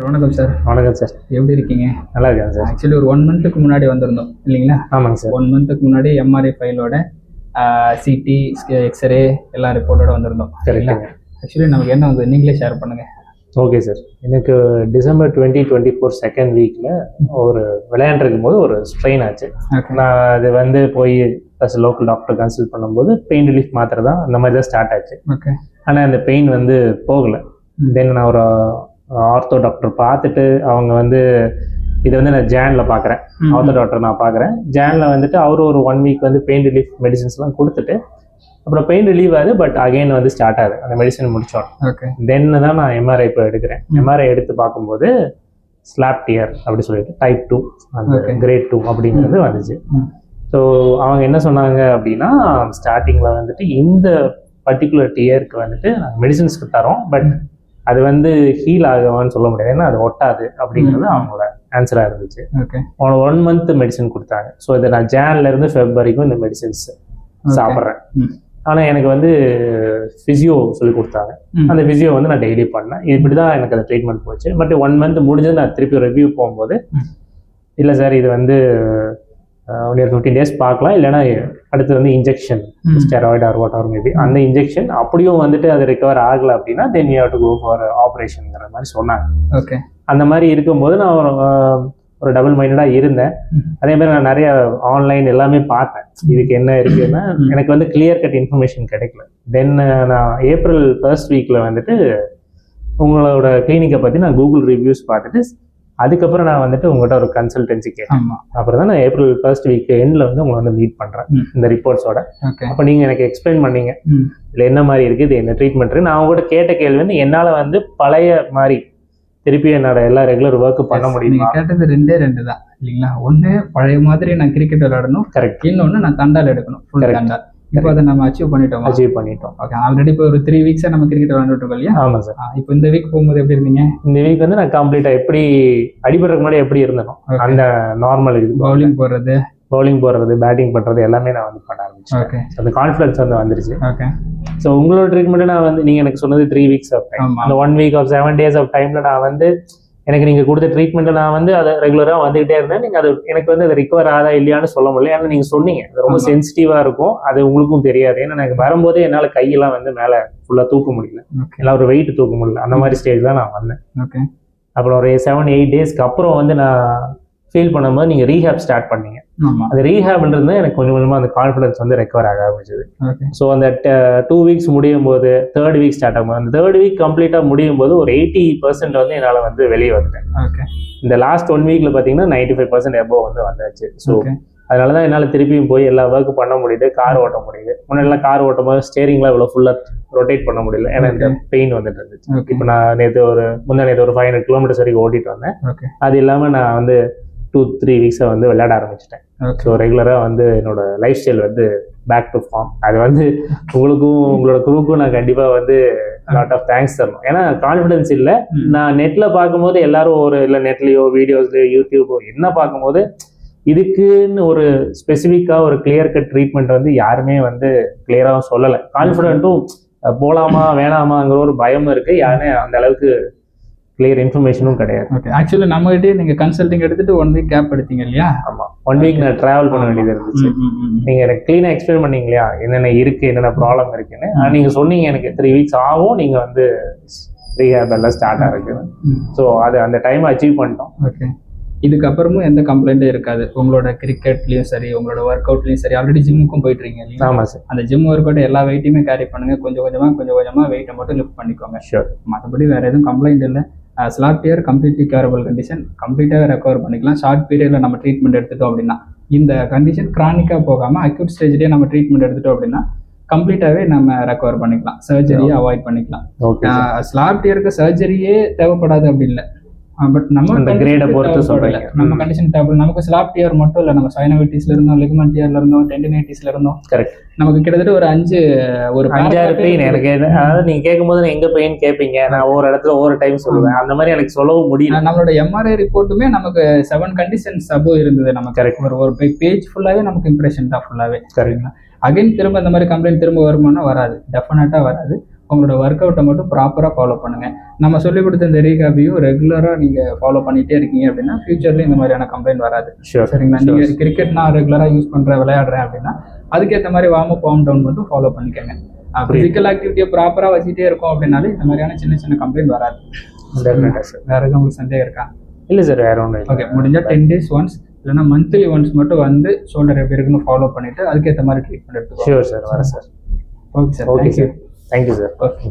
வணக்கம் சார். வணக்கம் சார். எப்படி இருக்கீங்க? நல்லா இருக்கேன் சார். ஆக்சுவலி ஒரு 1 மந்த்துக்கு முன்னாடி வந்திருந்தோம் இல்லைங்களா? ஆமாங்க சார். 1 மந்த்துக்கு முன்னாடி எம்ஆர்ஐ ஃபைலோட சிடி எக்ஸ்ரே எல்லா ரிப்போர்ட்டோட வந்திருந்தோம். சரிங்களா? ஆக்சுவலி நமக்கு என்ன வந்து நீங்களே ஷேர் பண்ணுங்க. Okay sir. எனக்கு டிசம்பர் 2024 செகண்ட் வீக்கில் ஒரு விளையாண்டுருக்கும் போது ஒரு ஸ்ட்ரெயின் ஆச்சு. நான் அது வந்து போய் ஃபர்ஸ்ட் லோக்கல் டாக்டர் கன்சல்ட் பண்ணும்போது பெயின் ரிலீஃப் மாத்திரை தான் அந்த மாதிரி தான் ஸ்டார்ட் ஆச்சு. ஓகே. ஆனால் அந்த பெயின் வந்து போகலை. தென் நான் ஒரு ஆர்த்தோ டாக்டர் பார்த்துட்டு அவங்க வந்து இதை வந்து நான் ஜானில் பார்க்குறேன். ஆர்த்தோ டாக்டர் நான் பார்க்குறேன். ஜானில் வந்துட்டு அவர் ஒரு 1 வீக் வந்து பெயின் ரிலீஃப் மெடிசின்ஸ்லாம் கொடுத்துட்டு அப்புறம் பெயின் ரிலீவ் ஆகுது, பட் அகைன் வந்து ஸ்டார்ட் ஆகுது அந்த மெடிசன் முடிச்சோம். ஓகே. தென் தான் நான் எம்ஆர்ஐ இப்போ எடுக்கிறேன். எம்ஆர்ஐ எடுத்து பார்க்கும்போது ஸ்லாப் டியர் அப்படி சொல்லிட்டு டைப் 2 அந்த கிரேட் 2 அப்படிங்கிறது வந்துச்சு. ஸோ அவங்க என்ன சொன்னாங்க அப்படின்னா, ஸ்டார்டிங்கில் வந்துட்டு இந்த பர்டிகுலர் டியருக்கு வந்துட்டு நாங்கள் மெடிசின்ஸ்க்கு தரோம், பட் அது வந்து ஹீல் ஆகுவான்னு சொல்ல முடியாது, ஏன்னா அது ஒட்டாது அப்படிங்கிறது அவங்களோட ஆன்சராக இருந்துச்சு. ஓகே. 1 மந்த் மெடிசன் கொடுத்தாங்க. ஸோ இதை நான் ஜான்லேருந்து ஃபெப் வரைக்கும் இந்த மெடிசின்ஸ் சாப்பிட்றேன். ஆனால் எனக்கு வந்து ஃபிசியோ சொல்லி கொடுத்தாங்க. அந்த ஃபிசியோ வந்து நான் டெய்லி பண்ணேன். இப்படி தான் எனக்கு அந்த ட்ரீட்மெண்ட் போச்சு. பட் 1 மந்த் முடிஞ்சது நான் திருப்பி ரிவ்யூ போகும்போது, இல்லை சார் இது வந்து ஒரு 15 டேஸ் பார்க்கலாம், இல்லைனா அடுத்து வந்து injection steroid or what or maybe அந்த இன்ஜெக்ஷன் அப்படியும் வந்துட்டு அது ரிகவர் ஆகலை அப்படின்னா then you have to go for ஆப்ரேஷனுங்கிற மாதிரி சொன்னாங்க. ஓகே. அந்த மாதிரி இருக்கும்போது நான் ஒரு டபுள் மைண்டடாக இருந்தேன். அதே மாதிரி நான் நிறைய ஆன்லைன் எல்லாமே பார்த்தேன், இதுக்கு என்ன இருக்குன்னா எனக்கு வந்து கிளியர் கட் இன்ஃபர்மேஷன் கிடைக்கல. தென் நான் ஏப்ரல் 1st வீக்கில் வந்துட்டு உங்களோட கிளினிக்கை பற்றி நான் கூகுள் ரிவ்யூஸ் பார்த்துட்டு அதுக்கப்புறம் நான் வந்துட்டு உங்கள்கிட்ட ஒரு கன்சல்டன்சி கேட்டேன். அப்புறம் தான் நான் ஏப்ரல் 1st வீக் எண்டில் வந்து உங்களை வந்து மீட் பண்ணுறேன் இந்த ரிப்போர்ட்ஸோட. அப்போ நீங்கள் எனக்கு எக்ஸ்பிளைன் பண்ணீங்க இல்லை என்ன மாதிரி இருக்குது, இது என்ன ட்ரீட்மெண்ட். நான் உங்கள்கிட்ட கேட்ட கேள்வி வந்து என்னால் வந்து பழைய மாதிரி திருப்பி என்னோட எல்லா ரெகுலர் ஒர்க்கு பண்ண முடியும். கேட்டது 2 தான் இல்லைங்களா? ஒன்று பழைய மாதிரி நான் கிரிக்கெட் விளையாடணும், கரெக்ட். இன்னொன்று நான் தண்டால் எடுக்கணும், ஃபுல் தண்டால். இப்போ அதை நம்ம அச்சீவ் பண்ணிட்டோம். ஓகே. ஆல்ரெடி இப்போ ஒரு 3 வீக்ஸாக நம்ம கிரிக்கெட் விளையாண்டுட்டோம் இல்லையா? ஆமாம் சார். இப்போ இந்த வீக் போகும்போது எப்படி இருந்தீங்க? இந்த வீக் வந்து நான் கம்ப்ளீட்டாக எப்படி அடிபடுறதுக்கு முன்னாடி எப்படி இருந்தனோ அந்த நார்மல் இது பவுலிங் போடுறது பேட்டிங் பண்ணுறது எல்லாமே நான் வந்து பண்ண ஆரம்பிச்சேன். ஓகே. அந்த கான்ஃபிடன்ஸ் வந்து வந்துருச்சு. ஓகே. ஸோ உங்களோட ட்ரீட்மெண்ட் நான் வந்து நீங்கள் எனக்கு சொன்னது 3 வீக்ஸ் ஆஃப் டைம். அந்த 1 வீக் ஆஃப் 7 டேஸ் ஆஃப் டைமில் நான் வந்து எனக்கு நீங்கள் கொடுத்த ட்ரீட்மெண்ட்டை நான் வந்து அதை ரெகுலராக வந்துகிட்டே இருந்தேன். நீங்கள் அது எனக்கு வந்து அது ரிகவர் ஆதா இல்லையான்னு சொல்ல முடியல. ஏன்னா நீங்கள் சொன்னீங்க அது ரொம்ப சென்சிட்டிவாக இருக்கும், அது உங்களுக்கும் தெரியாது. ஏன்னா எனக்கு வரும்போதே என்னால் கையெல்லாம் வந்து மேலே ஃபுல்லாக தூக்க முடியல, எல்லாம் ஒரு வெயிட் தூக்க முடியல, அந்த மாதிரி ஸ்டேஜில் நான் வந்தேன். ஓகே. அப்புறம் ஒரு 7-8 டேஸ்க்கு அப்புறம் வந்து நான் ஃபீல் பண்ணும்போது நீங்கள் ரீஹேப் ஸ்டார்ட் பண்ணீங்க. அந்த ரீஹேப்ன்றது எனக்கு கொஞ்சம் கொஞ்சமாக அந்த கான்ஃபிடன்ஸ் வந்து ரெக்கவர் ஆக ஆரம்பிச்சது. ஸோ அந்த 2 வீக்ஸ் முடியும் போது 3rd வீக் ஸ்டார்ட் ஆகும். அந்த 3rd வீக் கம்ப்ளீட்டாக முடியும் போது ஒரு 80% வந்து என்னால் வந்து வெளியே வந்துட்டேன். இந்த லாஸ்ட் 1 வீக்கில் பார்த்தீங்கன்னா 95% எபோவ் வந்து வந்தாச்சு. ஸோ அதனால தான் என்னால் திருப்பியும் போய் எல்லா ஒர்க்கும் பண்ண முடியுது, கார் ஓட்ட முடியுது. முன்னாடிலாம் கார் ஓட்டும் போது ஸ்டேரிங்லாம் இவ்வளோ ஃபுல்லாக ரொட்டேட் பண்ண முடியல, ஏன்னா இந்த பெயின் வந்துட்டு இருந்துச்சு. இப்போ நான் நேற்று ஒரு 500 கிலோமீட்டர்ஸ் வரைக்கும் ஓட்டிட்டு வந்தேன். அது இல்லாமல் நான் வந்து 2-3 வீக்ஸை வந்து விளையாட ஆரம்பிச்சிட்டேன். ஸோ ரெகுலராக வந்து என்னோட லைஃப் ஸ்டைல் வந்து பேக் டு ஃபார்ம். அது வந்து உங்களுக்கும் உங்களோட குரூப்புக்கும் நான் கண்டிப்பாக வந்து லாட் ஆஃப் தேங்க்ஸ் தரணும். ஏன்னா கான்ஃபிடன்ஸ் இல்லை. நான் நெட்டில் பார்க்கும்போது எல்லாரும் ஒரு இல்லை நெட்லேயோ வீடியோஸ்லையோ யூடியூபோ என்ன பார்க்கும்போது இதுக்குன்னு ஒரு ஸ்பெசிஃபிக்காக ஒரு கிளியர் கட் ட்ரீட்மெண்ட் வந்து யாருமே வந்து கிளியராகவும் சொல்லலை. கான்ஃபிடென்ட்டும் போகலாமா வேணாமாங்கிற ஒரு பயமும் இருக்குது, யாருமே அந்த அளவுக்கு கிளியர் இன்ஃபர்மேஷனும் கிடையாது. ஓகே. ஆக்சுவலி நம்மகிட்டே நீங்கள் கன்சல்டிங் எடுத்துட்டு 1 வீக் கேப் எடுத்தீங்க இல்லையா? ஆமாம், 1 வீக் நான் ட்ராவல் பண்ண வேண்டியது இருந்துச்சு. நீங்கள் எனக்கு க்ளீனாக எக்ஸ்பிளைன் பண்ணீங்க இல்லையா, என்னென்ன இருக்குது, என்னென்ன ப்ராப்ளம் இருக்குன்னு. நீங்கள் சொன்னீங்க எனக்கு 3 வீக்ஸ் ஆகும், நீங்கள் வந்து ரீஹேப் எல்லாம் ஸ்டார்ட் ஆகிருக்கு. ஸோ அது அந்த டைம் அச்சீவ் பண்ணிட்டோம். ஓகே. இதுக்கப்புறமும் எந்த கம்ப்ளைண்ட்டும் இருக்காது உங்களோட கிரிக்கெட்லையும் சரி, உங்களோட ஒர்க் அவுட்லையும் சரி. ஆல்ரெடி ஜிம்முக்கும் போயிட்டு இருக்கீங்க இல்லையா? ஆமாம் சார். அந்த ஜிம் ஒர்க் அவுட் எல்லா வெயிட்டையுமே கேரி பண்ணுங்க, கொஞ்சம் கொஞ்சமாக வெயிட்டை மட்டும் லிஃப்ட் பண்ணிக்கோங்க. ஷூர். மற்றபடி வேறு எதுவும் கம்ப்ளைண்ட் இல்லை. Slab dear completely curable condition, கம்ப்ளீட்டாக ரெக்கவர் பண்ணிக்கலாம். ஷார்ட் பீரியடில் நம்ம ட்ரீட்மெண்ட் எடுத்துட்டோம் அப்படின்னா, இந்த கண்டிஷன் கிரானிக்காக போகாமல் அக்யூட் ஸ்டேஜ்லேயே நம்ம ட்ரீட்மெண்ட் எடுத்துட்டோம் அப்படின்னா கம்ப்ளீட்டாகவே நம்ம ரெக்கவர் பண்ணிக்கலாம், சர்ஜரியை அவாய்ட் பண்ணிக்கலாம். ஸ்லாப் டியருக்கு சர்ஜரியே தேவைப்படாது அப்படி இல்லை, பட் நம்ம கிரேடை பொறுத்து சொல்றீங்க. நம்ம கண்டிஷன் தேவை. நமக்கு ஸ்லாப் டியர் மட்டும் இல்லை, நம்ம சைனோவிட்டிஸ்ல இருந்தோம், லிகமெண்ட் டியர்ல இருந்தோம், டெண்டினைட்டிஸ்ல இருந்தோம். கரெக்ட். நமக்கு கிட்டத்தட்ட ஒரு 5-6 பெயின் எனக்கு. அதாவது நீங்க கேட்கும்போது எங்க பெயின் கேட்பீங்க, நான் ஒரு இடத்துல ஒரு டைம் சொல்லுவேன், அந்த மாதிரி எனக்கு சொல்லவும் முடியல. நம்மளோட எம்ஆர்ஐ ரிப்போர்ட்டுமே நமக்கு 7 கண்டிஷன்ஸ் அபோவ் இருந்தது. நமக்கு கரெக்ட் ஒரு பேஜ் ஃபுல்லாவே நமக்கு இம்ப்ரெஷன் தான் ஃபுல்லாவே. சரிங்களா? அகைன் திரும்ப இந்த மாதிரி கம்ப்ளைண்ட் திரும்ப வருமானா வராது, டெஃபினட்டாக வராது. உங்களோட ஒர்க் அவுட்டை மட்டும் ப்ராப்பராக ஃபாலோ பண்ணுங்கள். நம்ம சொல்லிக் கொடுத்த இந்த ரீஹாபையும் ரெகுலராக நீங்கள் ஃபாலோ பண்ணிகிட்டே இருக்கீங்க அப்படின்னா ஃபியூச்சர்லேயும் இந்த மாதிரியான கம்ப்ளைண்ட் வராது. சரிங்களா? நீங்கள் கிரிக்கெட் நான் ரெகுலராக யூஸ் பண்ணுறேன், விளையாடுறேன் அப்படின்னா அதுக்கேற்ற மாதிரி வார்ம் அப் வார்ம் டவுன் மட்டும் ஃபாலோ பண்ணிக்கோங்க. ஃபிசிக்கல் ஆக்டிவிட்டியை ப்ராப்பராக வச்சுட்டே இருக்கோம் அப்படின்னாலே இந்த மாதிரியான சின்ன சின்ன கம்ப்ளைண்ட் வராது. வேற எதுவும் உங்களுக்கு சந்தேகம் இருக்கா? இல்லை சார், வேற ஒன்றும். ஓகே, முடிஞ்சால் 10 days ஒன்ஸ் இல்லைன்னா மந்த்லி ஒன்ஸ் மட்டும் வந்து ஷோல்டர் எப்படி இருக்குன்னு ஃபாலோ பண்ணிட்டு அதுக்கேற்ற மாதிரி ட்ரீட்மெண்ட் எடுத்துக்கோங்க. ஷூர் சார், வரேன் sir. Okay sir, okay sir, thank you sir. Okay.